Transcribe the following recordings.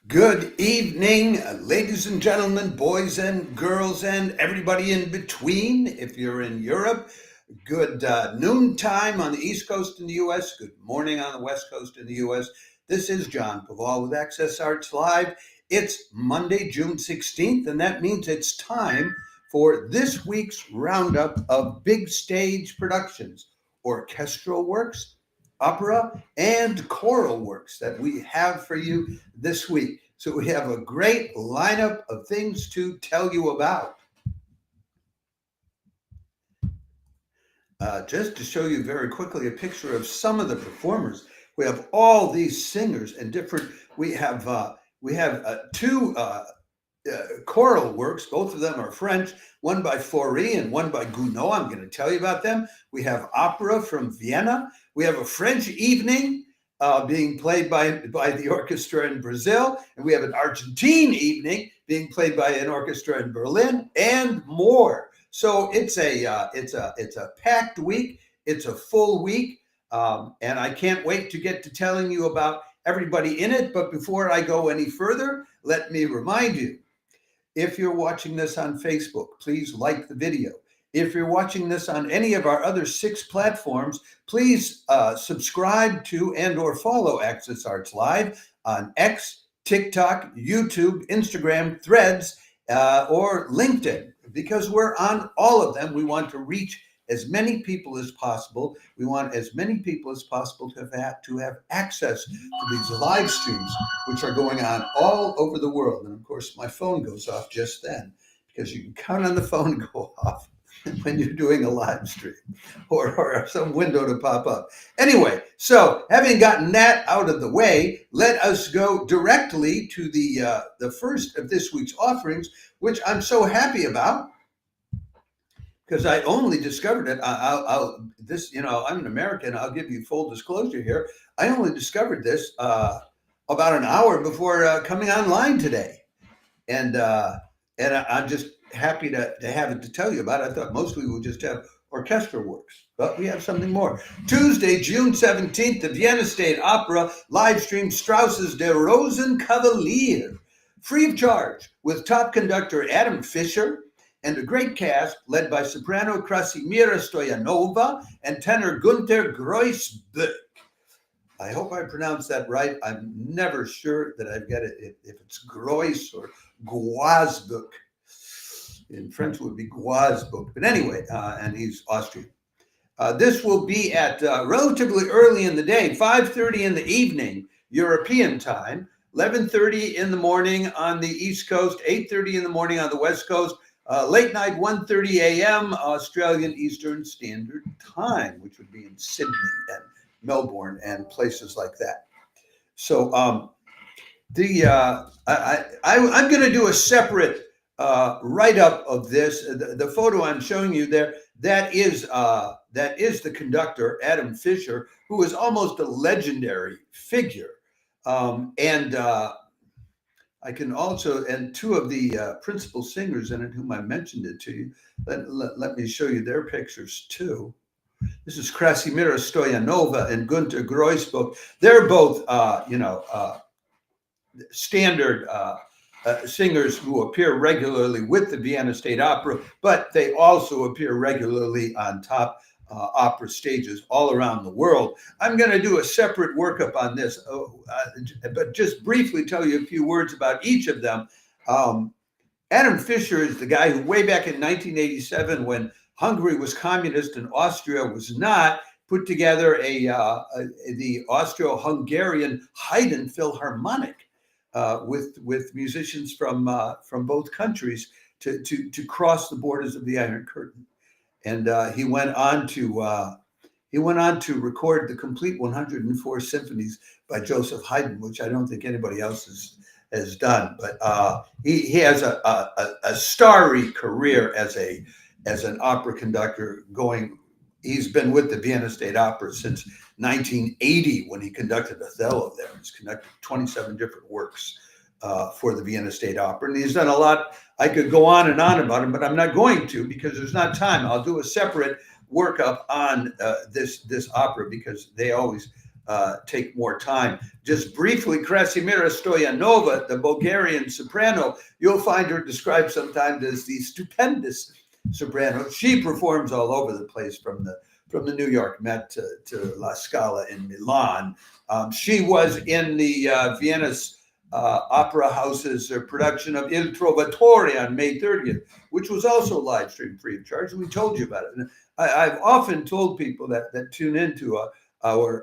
Good evening, ladies and gentlemen, boys and girls, and everybody in between. If you're in Europe, good noontime on the East Coast in the U.S., good morning on the West Coast in the U.S. This is John Paval with Access Arts Live. It's Monday, June 16th, and that means it's time for this week's roundup of big stage productions, orchestral works, opera, and choral works that we have for you this week. So we have a great lineup of things to tell you about. Just to show you very quickly a picture of some of the performers, we have all these singers and different. We have two choral works. Both of them are French. One by Fauré and one by Gounod. I'm going to tell you about them. We have opera from Vienna. We have a French evening being played by the orchestra in Brazil, and we have an Argentine evening being played by an orchestra in Berlin, and more. So it's a packed week. It's a full week, and I can't wait to get to telling you about everybody in it. But before I go any further, let me remind you, if you're watching this on Facebook, please like the video. If you're watching this on any of our other 6 platforms, please subscribe to and or follow Access Arts Live on X, TikTok, YouTube, Instagram, Threads, or LinkedIn, because we're on all of them. We want to reach as many people as possible. We want as many people as possible to have access to these live streams, which are going on all over the world. And of course, my phone goes off just then, because you can count on the phone go off when you're doing a live stream or some window to pop up. Anyway, so having gotten that out of the way, let us go directly to the first of this week's offerings, which I'm so happy about, because I only discovered it. I'm an American. I'll give you full disclosure here. I only discovered this about an hour before coming online today, and I'm just happy to have it to tell you about it. I thought mostly we would just have orchestral works, but we have something more. Tuesday, June 17th, the Vienna State Opera live streams Strauss's Der Rosenkavalier, free of charge, with top conductor Adam Fischer and a great cast led by soprano Krasimira Stoyanova and tenor Günter Groisbeck. I hope I pronounced that right. I'm never sure that I've got it, if it's Grois or Guazbeck. In French it would be Guazbeck. But anyway, and he's Austrian. This will be at relatively early in the day, 5:30 in the evening, European time, 11:30 in the morning on the East Coast, 8:30 in the morning on the West Coast, late night, 1:30 a.m. Australian Eastern Standard Time, which would be in Sydney and Melbourne and places like that. So I'm going to do a separate write-up of this. The photo I'm showing you there, that is the conductor, Adam Fischer, who is almost a legendary figure. I can also, and 2 of the principal singers in it, whom I mentioned it to you, let me show you their pictures too. This is Krasimira Stoyanova and Günter Groisbeck. They're both, standard singers who appear regularly with the Vienna State Opera, but they also appear regularly on top opera stages all around the world. I'm going to do a separate workup on this, but just briefly tell you a few words about each of them. Adam Fischer is the guy who, way back in 1987, when Hungary was communist and Austria was not, put together the Austro-Hungarian Haydn Philharmonic with musicians from both countries to cross the borders of the Iron Curtain. And he went on to record the complete 104 symphonies by Joseph Haydn, which I don't think anybody else has done. But he has a starry career as an opera conductor. He's been with the Vienna State Opera since 1980, when he conducted Othello there. He's conducted 27 different works for the Vienna State Opera, and he's done a lot. I could go on and on about him, but I'm not going to, because there's not time. I'll do a separate workup on this opera, because they always take more time. Just briefly, Krasimira Stoyanova, the Bulgarian soprano, you'll find her described sometimes as the stupendous soprano. She performs all over the place, from the New York Met to La Scala in Milan. She was in the Vienna's Opera House's production of Il Trovatore on May 30th, which was also live streamed free of charge. We told you about it. And I've often told people that tune into our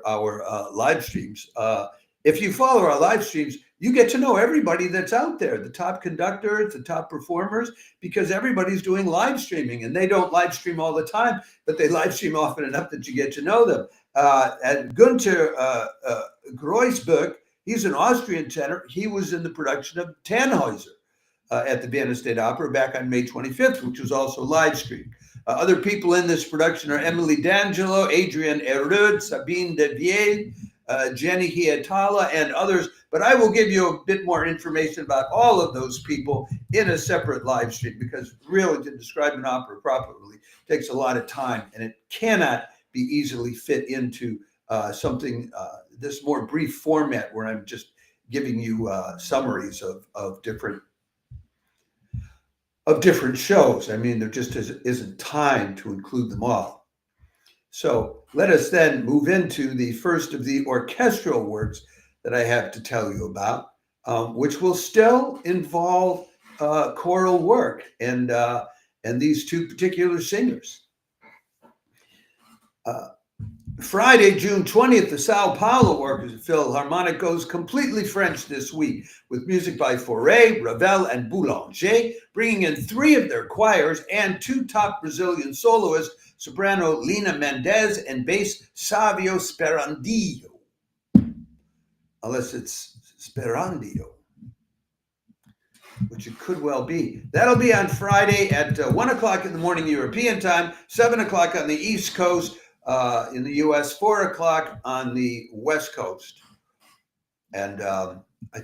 live streams. If you follow our live streams, you get to know everybody that's out there, the top conductors, the top performers, because everybody's doing live streaming, and they don't live stream all the time, but they live stream often enough that you get to know them. And Günther Greusberg, he's an Austrian tenor. He was in the production of Tannhäuser at the Vienna State Opera back on May 25th, which was also live streamed. Other people in this production are Emily D'Angelo, Adrian Erud, Sabine Devier, Jenny Hietala, and others. But I will give you a bit more information about all of those people in a separate live stream, because really to describe an opera properly takes a lot of time, and it cannot be easily fit into something, this more brief format where I'm just giving you summaries of different shows. I mean, there just isn't time to include them all. So let us then move into the first of the orchestral works that I have to tell you about, which will still involve choral work and these two particular singers. Friday, June 20th, the Sao Paolo Orchestra Philharmonic goes completely French this week, with music by Fauré, Ravel, and Boulanger, bringing in 3 of their choirs and 2 top Brazilian soloists, soprano Lina Mendes and bass Savio Sperandio, unless it's Sperandio, which it could well be. That'll be on Friday at 1 o'clock in the morning European time, 7 o'clock on the East Coast, in the U.S., 4 o'clock on the West Coast. And I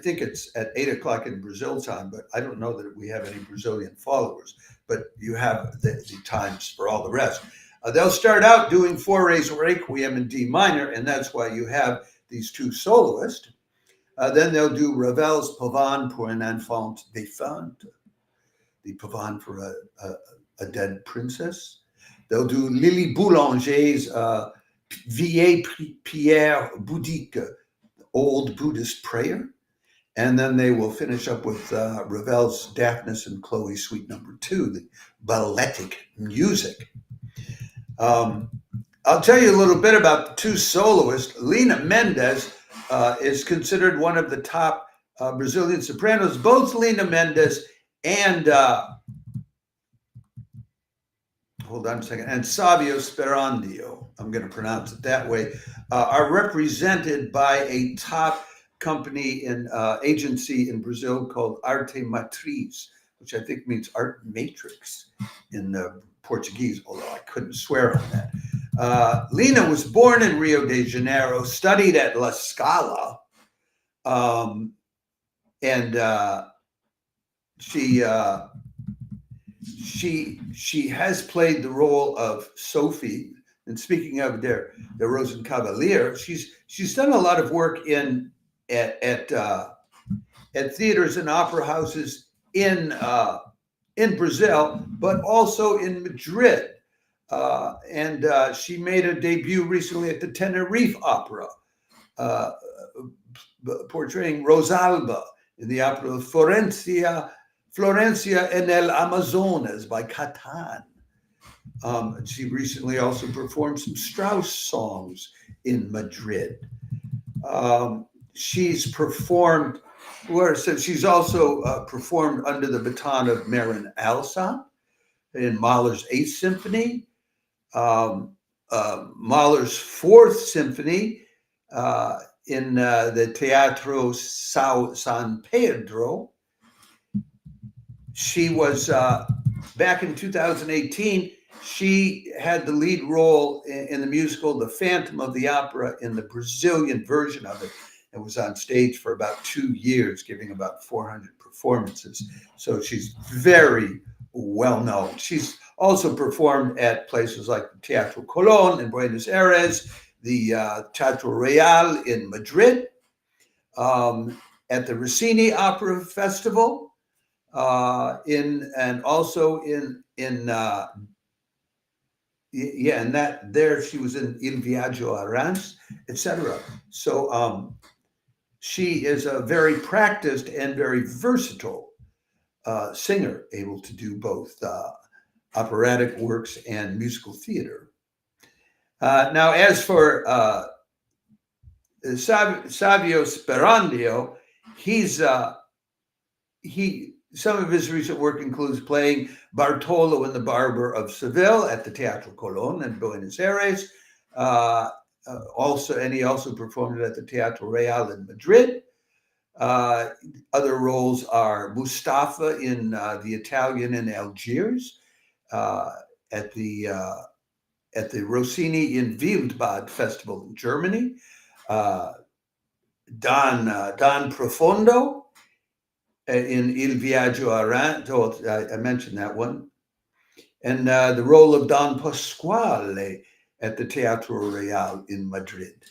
think it's at 8 o'clock in Brazil time, but I don't know that we have any Brazilian followers, but you have the times for all the rest. They'll start out doing Fauré's Requiem in D minor, and that's why you have these 2 soloists. Then they'll do Ravel's Pavane pour un enfant défunt, the Pavane for a dead princess. They'll do Lili Boulanger's Vieille Prière Bouddhique, Old Buddhist Prayer. And then they will finish up with Ravel's Daphnis and Chloe Suite No. 2, the balletic music. I'll tell you a little bit about the 2 soloists. Lina Mendes is considered one of the top Brazilian sopranos. Both Lina Mendes and hold on a second, and Savio Sperandio, I'm going to pronounce it that way, are represented by a top company and agency in Brazil called Arte Matriz, which I think means art matrix in Portuguese, although I couldn't swear on that. Lina was born in Rio de Janeiro, studied at La Scala, and she has played the role of Sophie. And speaking of the Rosenkavalier, she's done a lot of work at theaters and opera houses in Brazil, but also in Madrid. And she made a debut recently at the Tenerife Opera, portraying Rosalba in the opera of Florencia en el Amazonas by Catan. She recently also performed some Strauss songs in Madrid. She's performed, she's also performed under the baton of Marin Alsop in Mahler's 8th Symphony, Mahler's 4th Symphony in the Teatro San Pedro. She was, back in 2018, she had the lead role in the musical The Phantom of the Opera in the Brazilian version of it, and was on stage for about 2 years, giving about 400 performances. So she's very well known. She's also performed at places like the Teatro Cologne in Buenos Aires, Teatro Real in Madrid, at the Rossini Opera Festival, and also in and that there she was in Il Viaggio a Reims, etc. So she is a very practiced and very versatile singer, able to do both operatic works and musical theater. Now, as for Savio Sperandio, some of his recent work includes playing Bartolo and the Barber of Seville at the Teatro Cologne in Buenos Aires. He also performed at the Teatro Real in Madrid. Other roles are Mustafa in the Italian in Algiers, at the Rossini in Wildbad Festival in Germany, Don Profondo in Il Viaggio a Reims. I mentioned that one. And the role of Don Pasquale at the Teatro Real in Madrid.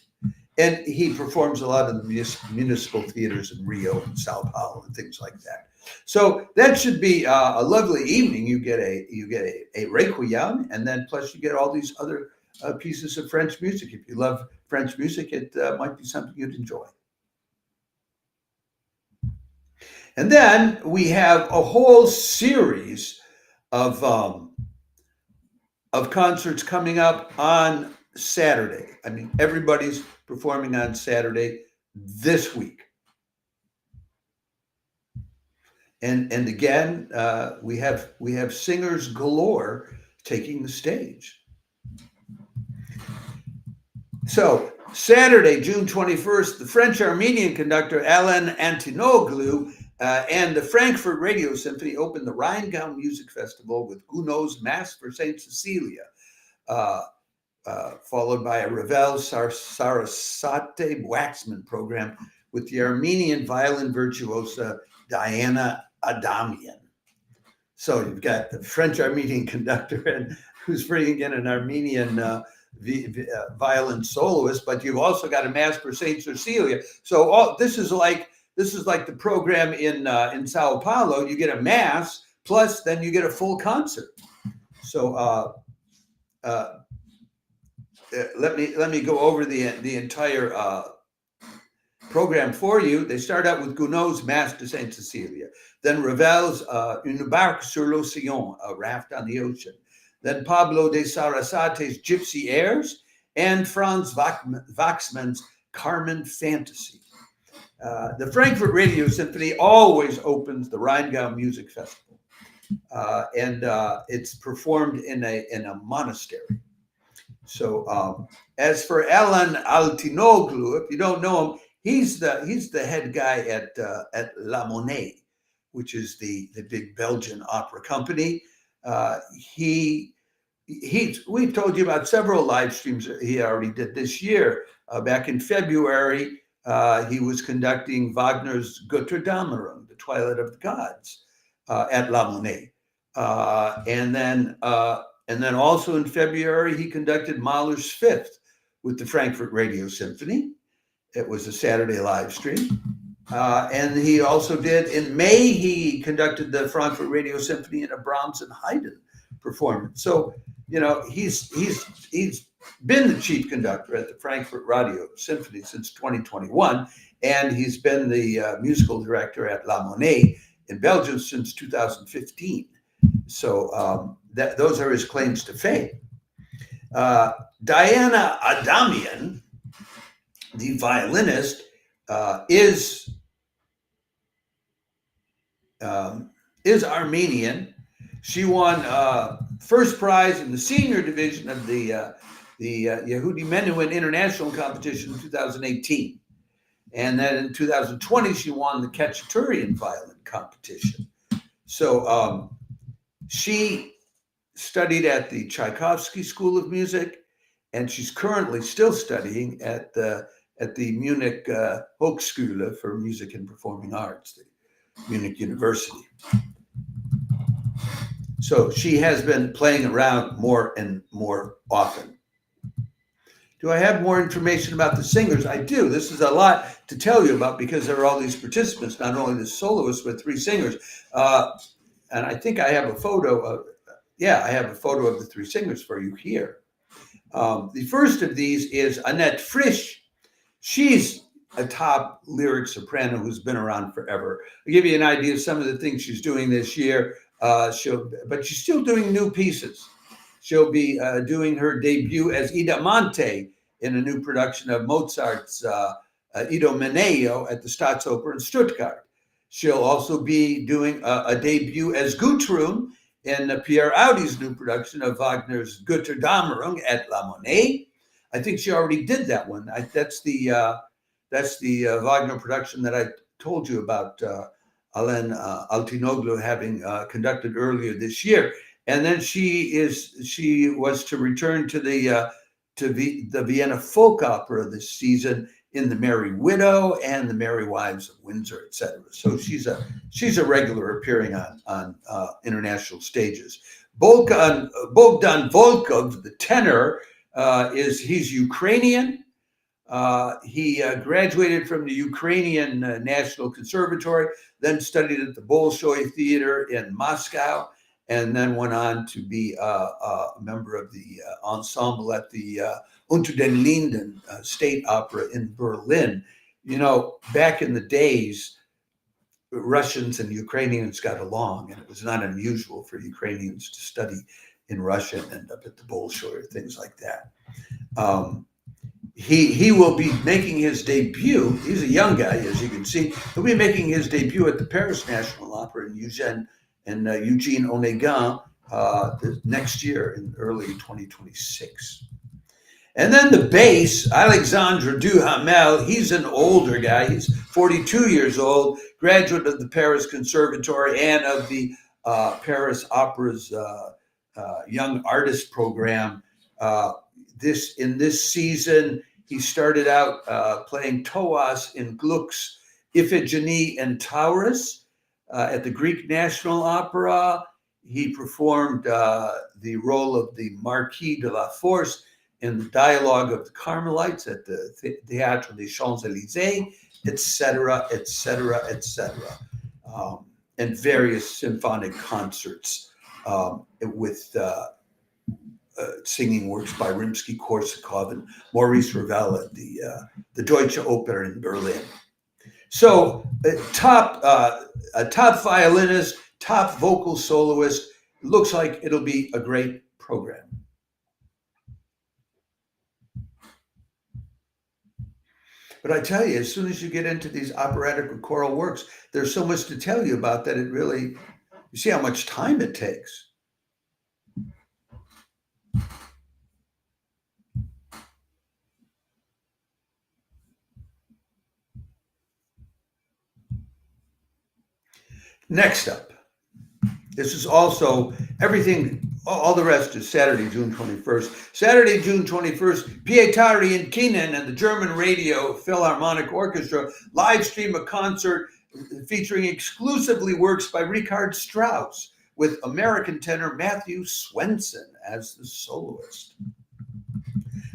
And he performs a lot in the municipal theaters in Rio and Sao Paolo and things like that. So that should be a lovely evening. You get a requiem, and then plus you get all these other pieces of French music. If you love French music, it might be something you'd enjoy. And then we have a whole series of concerts coming up on Saturday. I mean, everybody's performing on Saturday this week. And again, we have singers galore taking the stage. So Saturday, June 21st, the French-Armenian conductor Alain Antinoglu and the Frankfurt Radio Symphony opened the Rheingau Music Festival with Gounod's Mass for St. Cecilia, followed by a Ravel Sarasate Waxman program with the Armenian violin virtuosa Diana Adamian. So you've got the French-Armenian conductor who's bringing in an Armenian violin soloist, but you've also got a Mass for St. Cecilia. So this is like the program in Sao Paulo. You get a Mass, plus then you get a full concert. So let me go over the entire program for you. They start out with Gounod's Mass to Saint Cecilia, then Ravel's Une barque sur l'océan, a raft on the ocean, then Pablo de Sarasate's Gypsy Airs, and Franz Waxman's Carmen Fantasy. The Frankfurt Radio Symphony always opens the Rheingau Music Festival, and it's performed in a monastery. So as for Alain Antinoglu, if you don't know him, he's the head guy at La Monnaie, which is the big Belgian opera company. We've told you about several live streams he already did this year. Back in February, he was conducting Wagner's Götterdämmerung, the Twilight of the Gods, at La Monnaie, and then also in February he conducted Mahler's Fifth with the Frankfurt Radio Symphony. It was a Saturday live stream. And he also did, in May, he conducted the Frankfurt Radio Symphony in a Brahms and Haydn performance. So, he's been the chief conductor at the Frankfurt Radio Symphony since 2021, and he's been the musical director at La Monnaie in Belgium since 2015. So those are his claims to fame. Diana Adamian, the violinist, is Armenian. She won first prize in the senior division of the Yehudi Menuhin International Competition in 2018. And then in 2020, she won the Khachaturian violin competition. So she studied at the Tchaikovsky School of Music, and she's currently still studying at the Munich Hochschule for Music and Performing Arts, the Munich University. So she has been playing around more and more often. Do I have more information about the singers? I do. This is a lot to tell you about because there are all these participants, not only the soloists, but 3 singers. And I think I have a photo of, I have a photo of the 3 singers for you here. The first of these is Annette Frisch. She's a top lyric soprano who's been around forever. I'll give you an idea of some of the things she's doing this year. But she's still doing new pieces. She'll be doing her debut as Idamonte in a new production of Mozart's Idomeneo at the Staatsoper in Stuttgart. She'll also be doing a debut as Gudrun in Pierre Audi's new production of Wagner's Götterdämmerung at La Monnaie. I think she already did that one. That's the Wagner production that I told you about, Alain Altinoglu having conducted earlier this year. And then she was to return to the Vienna Folk Opera this season in The Merry Widow and The Merry Wives of Windsor, etc. So she's a regular appearing on international stages. Bogdan Volkov, the tenor, he's Ukrainian. He graduated from the Ukrainian National Conservatory, then studied at the Bolshoi Theater in Moscow, and then went on to be a member of the ensemble at the Unter den Linden State Opera in Berlin. You know, back in the days, Russians and Ukrainians got along, and it was not unusual for Ukrainians to study in Russia and end up at the Bolshoi or things like that. He will be making his debut. He's a young guy, as you can see. He'll be making his debut at the Paris National Opera in Eugene Onegin next year in early 2026. And then the bass, Alexandre Duhamel, he's an older guy. He's 42 years old, graduate of the Paris Conservatory and of the Paris Opera's Young Artist Program. In this season, he started out playing Thoas in Gluck's Iphigenie and Taurus at the Greek National Opera. He performed the role of the Marquis de la Force in the Dialogue of the Carmelites at the Théâtre des Champs-Élysées, etc., etc., etc., and various symphonic concerts with singing works by Rimsky-Korsakov and Maurice Ravel at the Deutsche Oper in Berlin. So a top violinist, top vocal soloist. Looks like it'll be a great program. But I tell you, as soon as you get into these operatic or choral works, there's so much to tell you about that you see how much time it takes. Next up, this is also everything, all the rest is Saturday, June 21st. Saturday, June 21st, Pietari Inkinen and the German Radio Philharmonic Orchestra live stream a concert featuring exclusively works by Richard Strauss with American tenor Matthew Swensen as the soloist.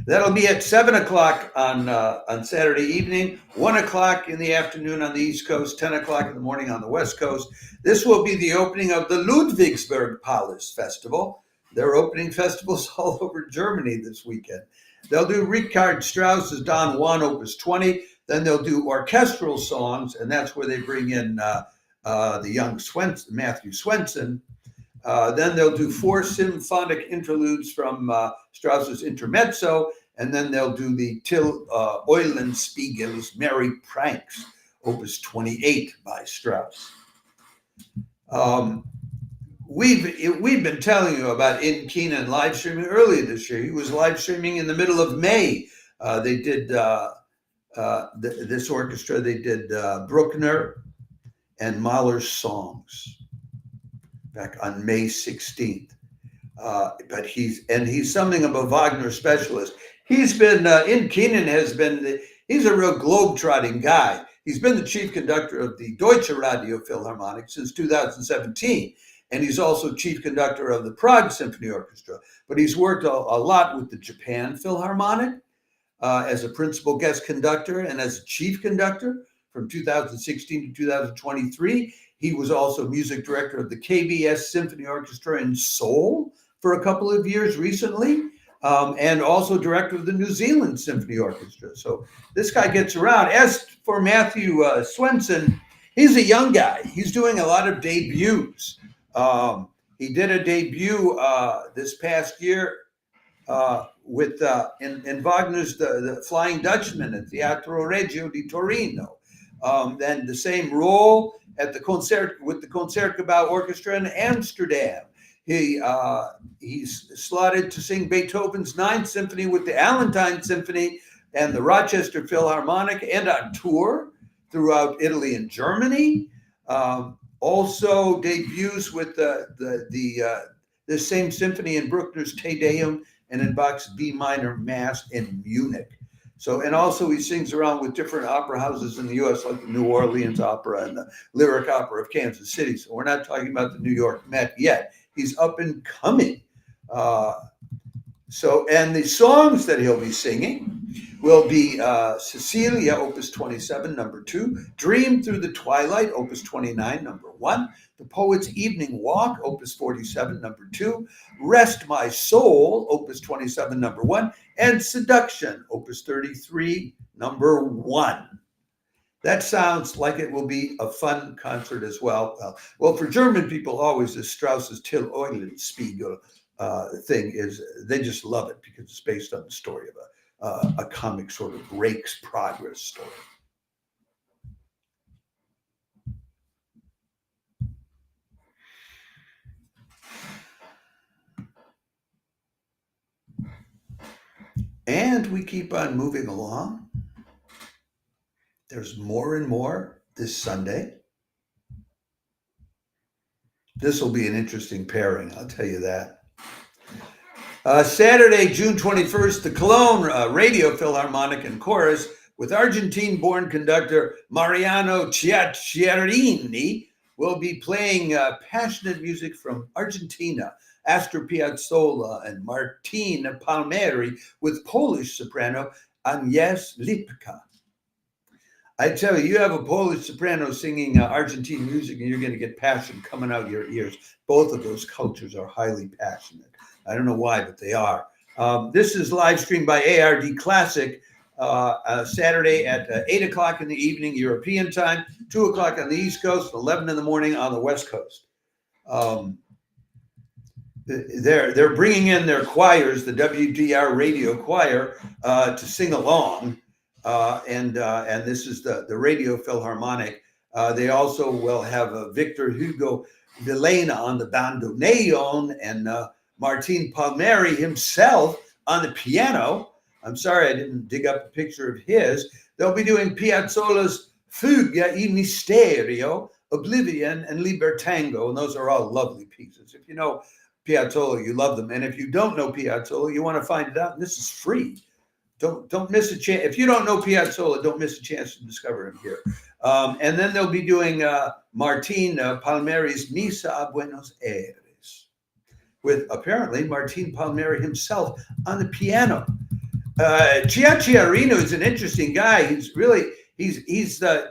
That'll be at 7 o'clock on Saturday evening, 1 o'clock in the afternoon on the East Coast, 10 o'clock in the morning on the West Coast. This will be the opening of the Ludwigsburg Palace Festival. They're opening festivals all over Germany this weekend. They'll do Richard Strauss's Don Juan, Opus 20. Then they'll do orchestral songs, and that's where they bring in the young Matthew Swensen. Then they'll do 4 symphonic interludes from Strauss's Intermezzo, and then they'll do the Till Eulenspiegel's Merry Pranks, Opus 28 by Strauss. We've been telling you about Inkinen live streaming earlier this year. He was live streaming in the middle of May. They did this orchestra. They did Bruckner and Mahler's songs back on May 16th. But he's something of a Wagner specialist. He's been Inkinen he's a real globe-trotting guy. He's been the chief conductor of the Deutsche Radio Philharmonic since 2017, and he's also chief conductor of the Prague Symphony Orchestra. But he's worked a lot with the Japan Philharmonic, as a principal guest conductor and as a chief conductor from 2016 to 2023. He was also music director of the KBS Symphony Orchestra in Seoul for a couple of years recently, and also director of the New Zealand Symphony Orchestra. So this guy gets around. As for Matthew Swensen, he's a young guy. He's doing a lot of debuts. He did a debut this past year with in Wagner's the Flying Dutchman at Teatro Regio di Torino. Then the same role at the Concertgebouw Orchestra in Amsterdam. He's slotted to sing Beethoven's Ninth Symphony with the Argentine Symphony and the Rochester Philharmonic, and on tour throughout Italy and Germany. Also debuts with the same symphony in Bruckner's Te Deum and in Bach's B minor Mass in Munich. So, and also he sings around with different opera houses in the U.S., like the New Orleans Opera and the Lyric Opera of Kansas City. So we're not talking about the New York Met yet. He's up and coming. And the songs that he'll be singing will be Cecilia, Opus 27, number 2, Dream Through the Twilight, Opus 29, number 1, The Poet's Evening Walk, Opus 47, number 2, Rest My Soul, Opus 27, number 1, and Seduction, Opus 33, number 1. That sounds like it will be a fun concert as well. Well, for German people, always the Strauss's Till Eulenspiegel thing is, they just love it because it's based on the story of a comic sort of Rake's Progress story. And we keep on moving along. There's more and more this Sunday. This will be an interesting pairing, I'll tell you that. Saturday, June 21st, the Cologne Radio Philharmonic and Chorus with Argentine-born conductor Mariano Ciaccherini will be playing passionate music from Argentina. Astor Piazzolla and Martin Palmieri with Polish soprano Agnieszka Lipka. I tell you, you have a Polish soprano singing Argentine music and you're going to get passion coming out your ears. Both of those cultures are highly passionate. I don't know why, but they are. This is live streamed by ARD Classic Saturday at 8 o'clock in the evening, European time, 2 o'clock on the East Coast, 11 in the morning on the West Coast. They're bringing in their choirs, the WDR radio choir, to sing along. And this is the Radio Philharmonic. They also will have Victor Hugo Villena on the bandoneon and Martin Palmieri himself on the piano. I'm sorry I didn't dig up a picture of his. They'll be doing Piazzolla's Fuga e Misterio, Oblivion, and Libertango, and those are all lovely pieces. If you know Piazzolla, you love them. And if you don't know Piazzolla, you want to find it out, and this is free. Don't miss a chance. If you don't know Piazzolla, don't miss a chance to discover him here. And then they'll be doing Martin Palmieri's Misa a Buenos Aires with apparently Martin Palmieri himself on the piano. Ciaccherini is an interesting guy. He's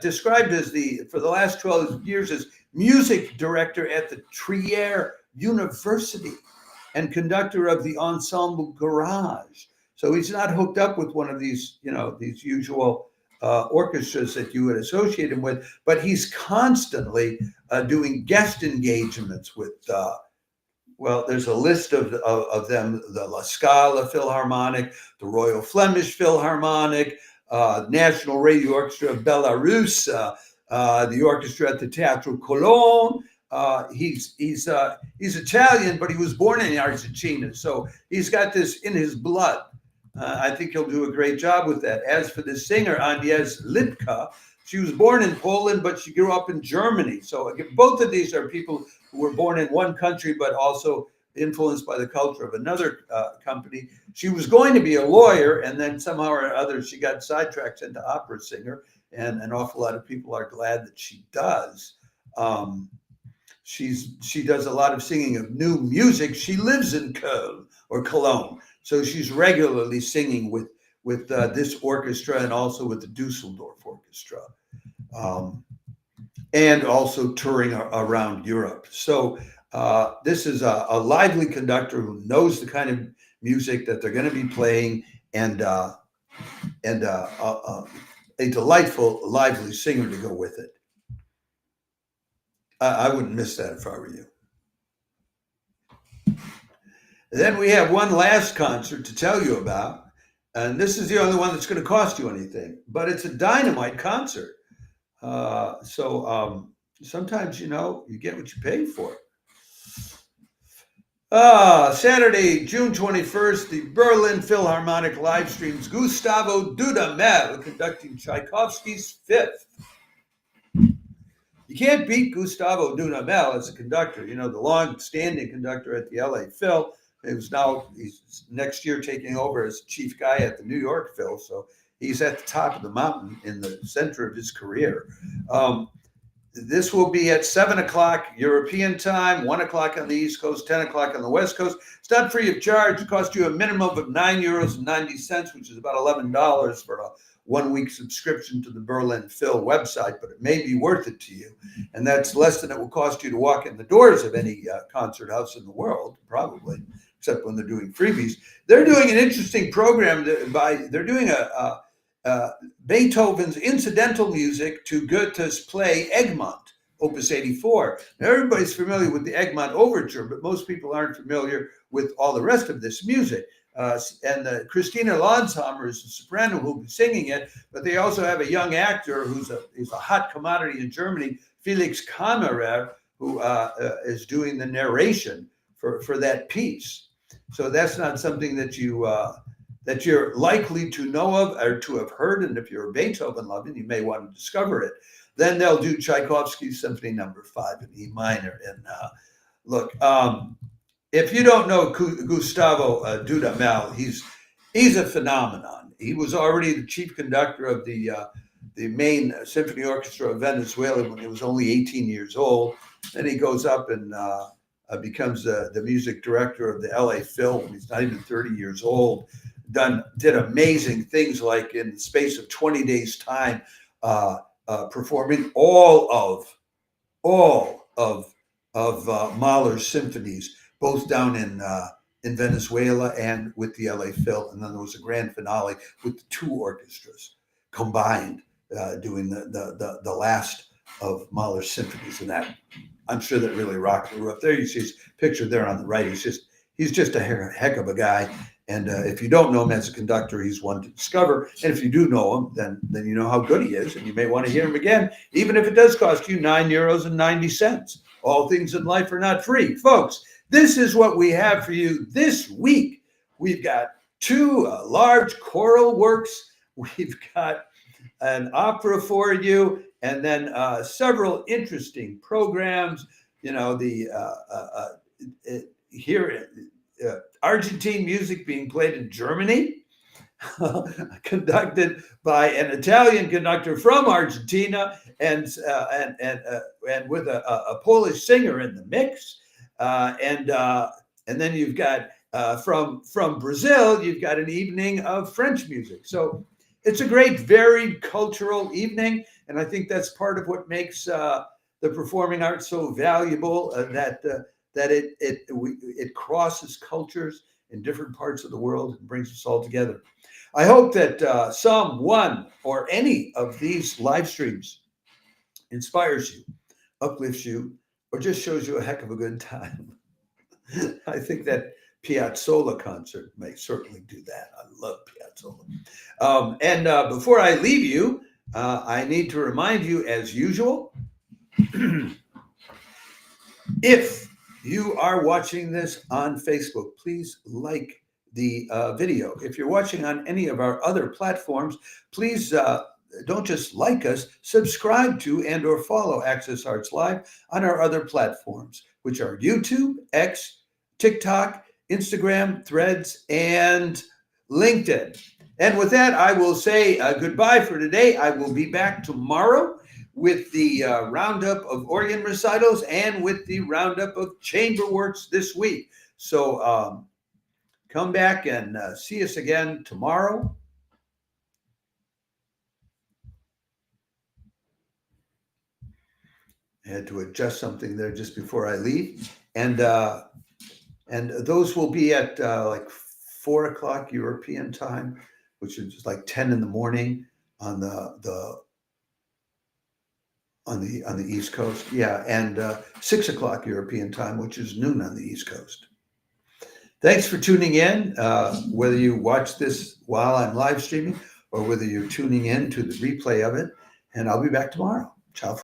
described as for the last 12 years as music director at the Trier University and conductor of the Ensemble Garage. So he's not hooked up with one of these, these usual orchestras that you would associate him with, but he's constantly doing guest engagements with, there's a list of them, the La Scala Philharmonic, the Royal Flemish Philharmonic, National Radio Orchestra of Belarus, the orchestra at the Teatro Cologne. He's Italian, but he was born in Argentina, so he's got this in his blood. I think he'll do a great job with that. As for the singer, Agnieszka Lipka, she was born in Poland, but she grew up in Germany. So both of these are people who were born in one country, but also influenced by the culture of another company. She was going to be a lawyer, and then somehow or other, she got sidetracked into opera singer, and an awful lot of people are glad that she does. She does a lot of singing of new music. She lives in Cologne, so she's regularly singing with with this orchestra and also with the Dusseldorf Orchestra, and also touring around Europe. So this is a lively conductor who knows the kind of music that they're going to be playing, and a delightful, lively singer to go with it. I wouldn't miss that if I were you. Then we have one last concert to tell you about, and this is the only one that's going to cost you anything, but it's a dynamite concert. So sometimes, you know, you get what you pay for. Saturday, June 21st, the Berlin Philharmonic live streams Gustavo Dudamel conducting Tchaikovsky's Fifth. You can't beat Gustavo Dudamel as a conductor. You know, the long-standing conductor at the LA Phil. He's next year taking over as chief guy at the New York Phil. So he's at the top of the mountain in the center of his career. This will be at 7 o'clock European time, 1 o'clock on the East Coast, 10 o'clock on the West Coast. It's not free of charge. It costs you a minimum of €9.90, which is about $11 for a 1 week subscription to the Berlin Phil website, but it may be worth it to you. And that's less than it will cost you to walk in the doors of any concert house in the world, probably, except when they're doing freebies. They're doing an interesting program they're doing Beethoven's incidental music to Goethe's play Egmont, Opus 84. Now, everybody's familiar with the Egmont Overture, but most people aren't familiar with all the rest of this music. And Christina Landshammer is the soprano who will be singing it, but they also have a young actor who's a hot commodity in Germany, Felix Kammerer, who is doing the narration for that piece. So that's not something that you're likely to know of or to have heard. And if you're a Beethoven lover, you may want to discover it. Then they'll do Tchaikovsky's Symphony No. 5 in E minor. And look, if you don't know Gustavo Dudamel, he's a phenomenon. He was already the chief conductor of the main symphony orchestra of Venezuela when he was only 18 years old. Then he goes up and becomes the music director of the LA Phil when he's not even 30 years old. Did amazing things, like in the space of 20 days time, performing all of Mahler's symphonies, both down in Venezuela and with the LA Phil. And then there was a grand finale with the two orchestras combined, doing the last of Mahler's symphonies. And that, I'm sure that really rocked the roof. There you see his picture there on the right. He's just a heck of a guy. And if you don't know him as a conductor, he's one to discover. And if you do know him, then you know how good he is, and you may want to hear him again, even if it does cost you €9.90. All things in life are not free, folks. This is what we have for you this week. We've got two large choral works. We've got an opera for you, and then several interesting programs. You know, Argentine music being played in Germany, conducted by an Italian conductor from Argentina, and with a Polish singer in the mix, and then you've got from Brazil, you've got an evening of French music. So it's a great, varied cultural evening, and I think that's part of what makes the performing arts so valuable. That it crosses cultures in different parts of the world and brings us all together. I hope that some one or any of these live streams inspires you, uplifts you, or just shows you a heck of a good time. I think that Piazzolla concert may certainly do that. I love Piazzolla. And before I leave you, I need to remind you, as usual, if you are watching this on Facebook, please like the video. If you're watching on any of our other platforms, please don't just like us, subscribe to and or follow Access Arts Live on our other platforms, which are YouTube, X, TikTok, Instagram, Threads, and LinkedIn. And with that, I will say goodbye for today. I will be back tomorrow with the roundup of organ recitals and with the roundup of chamber works this week. So come back and see us again tomorrow. I had to adjust something there just before I leave, and those will be at like 4 o'clock European time, which is just like 10 in the morning on the East Coast. Yeah, and 6 o'clock European time, which is noon on the East Coast. Thanks for tuning in, whether you watch this while I'm live streaming or whether you're tuning in to the replay of it. And I'll be back tomorrow. Ciao.